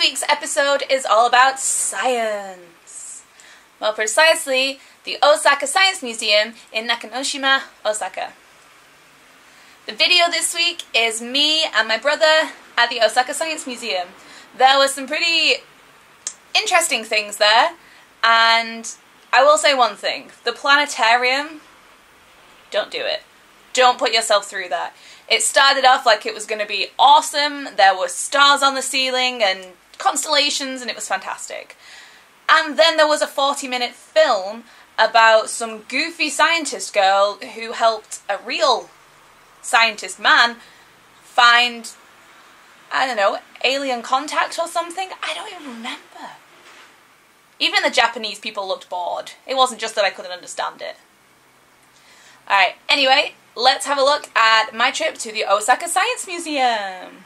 week's episode is all about science. More precisely, the Osaka Science Museum in Nakanoshima, Osaka. The video this week is me and my brother at the Osaka Science Museum. There were some pretty interesting things there, and I will say one thing. The planetarium, don't do it. Don't put yourself through that. It started off like it was going to be awesome. There were stars on the ceiling and constellations, and it was fantastic. And then there was a 40-minute film about some goofy scientist girl who helped a real scientist man find, I don't know, alien contact or something? I don't even remember. Even the Japanese people looked bored. It wasn't just that I couldn't understand it. Alright, anyway, let's have a look at my trip to the Osaka Science Museum.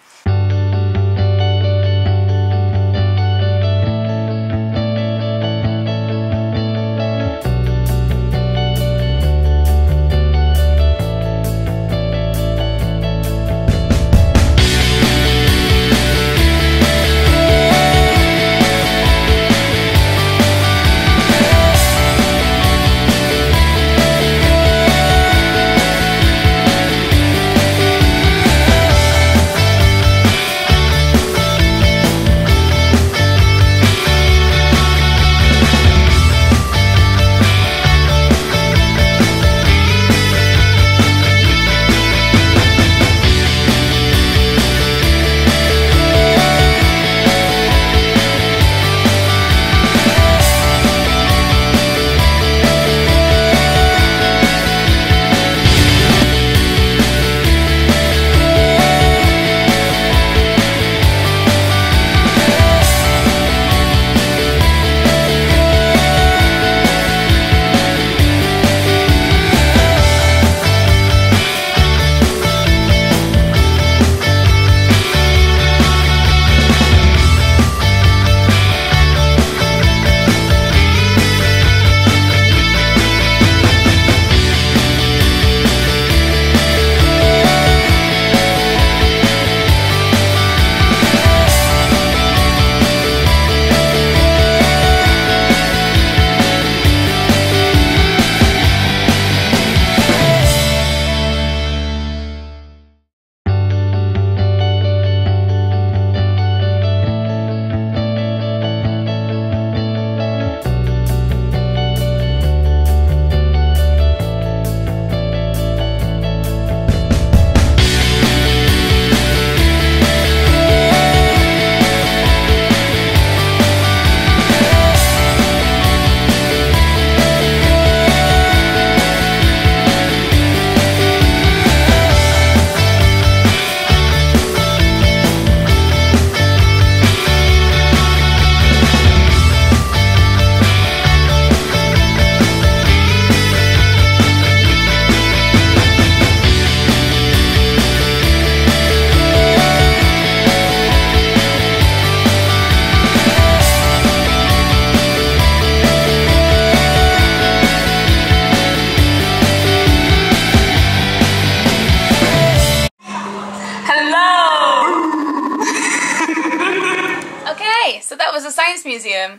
So that was a science museum.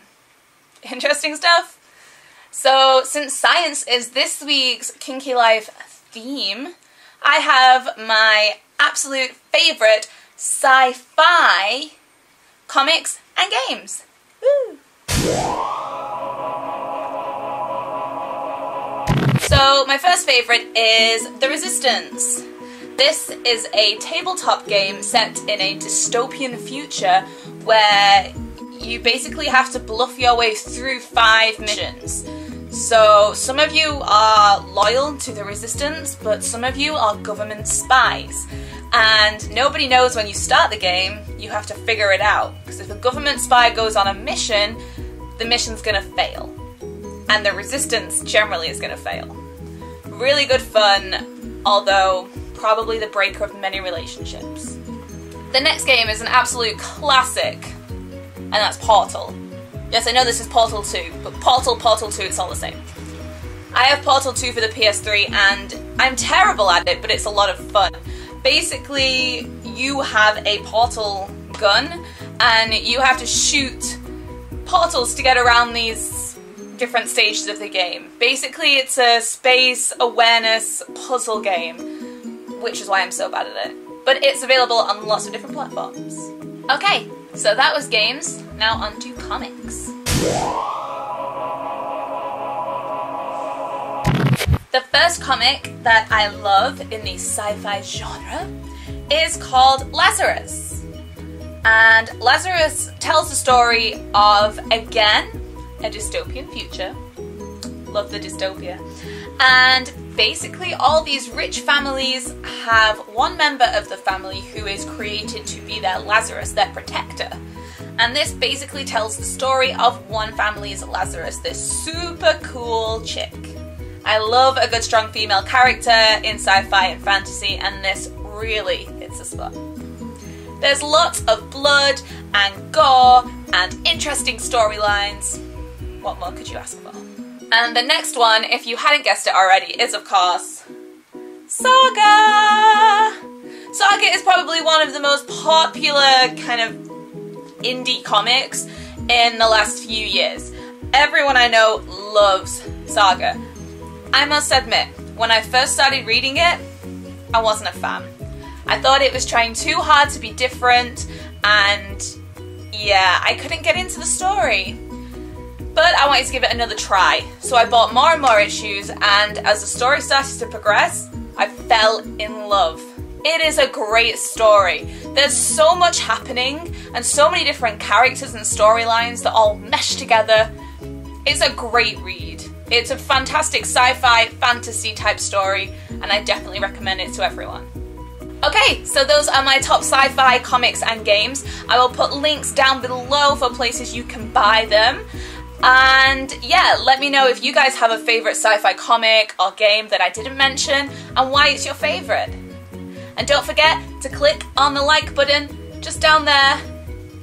Interesting stuff. So since science is this week's Kinki Life theme, I have my absolute favourite sci-fi comics and games. Woo! So my first favourite is The Resistance. This is a tabletop game set in a dystopian future where you basically have to bluff your way through 5 missions. So some of you are loyal to the Resistance, but some of you are government spies. And nobody knows when you start the game, you have to figure it out. Because if a government spy goes on a mission, the mission's gonna fail. And the Resistance generally is gonna fail. Really good fun, although probably the breaker of many relationships. The next game is an absolute classic, and that's Portal. Yes, I know this is Portal 2, but Portal 2, it's all the same. I have Portal 2 for the PS3, and I'm terrible at it, but it's a lot of fun. Basically, you have a portal gun, and you have to shoot portals to get around these different stages of the game. Basically, it's a space awareness puzzle game, which is why I'm so bad at it. But it's available on lots of different platforms. Okay, so that was games. Now on to comics. The first comic that I love in the sci-fi genre is called Lazarus. And Lazarus tells the story of, again, a dystopian future. Love the dystopia. And basically all these rich families have one member of the family who is created to be their Lazarus, their protector. And this basically tells the story of one family's Lazarus, this super cool chick. I love a good strong female character in sci-fi and fantasy, and this really hits the spot. There's lots of blood and gore and interesting storylines. What more could you ask for? And the next one, if you hadn't guessed it already, is of course Saga! Saga is probably one of the most popular kind of indie comics in the last few years. Everyone I know loves Saga. I must admit, when I first started reading it, I wasn't a fan. I thought it was trying too hard to be different, and yeah, I couldn't get into the story. But I wanted to give it another try, so I bought more and more issues, and as the story started to progress, I fell in love. It is a great story. There's so much happening, and so many different characters and storylines that all mesh together. It's a great read. It's a fantastic sci-fi, fantasy type story, and I definitely recommend it to everyone. Okay, so those are my top sci-fi comics and games. I will put links down below for places you can buy them. And yeah, let me know if you guys have a favourite sci-fi comic or game that I didn't mention and why it's your favourite. And don't forget to click on the like button just down there.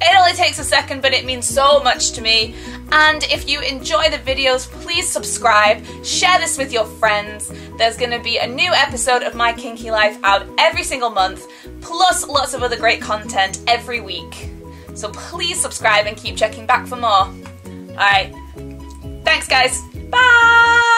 It only takes a second, but it means so much to me. And if you enjoy the videos, please subscribe, share this with your friends. There's going to be a new episode of my Kinki Life out every single month, plus lots of other great content every week. So please subscribe and keep checking back for more. Alright, thanks guys, bye!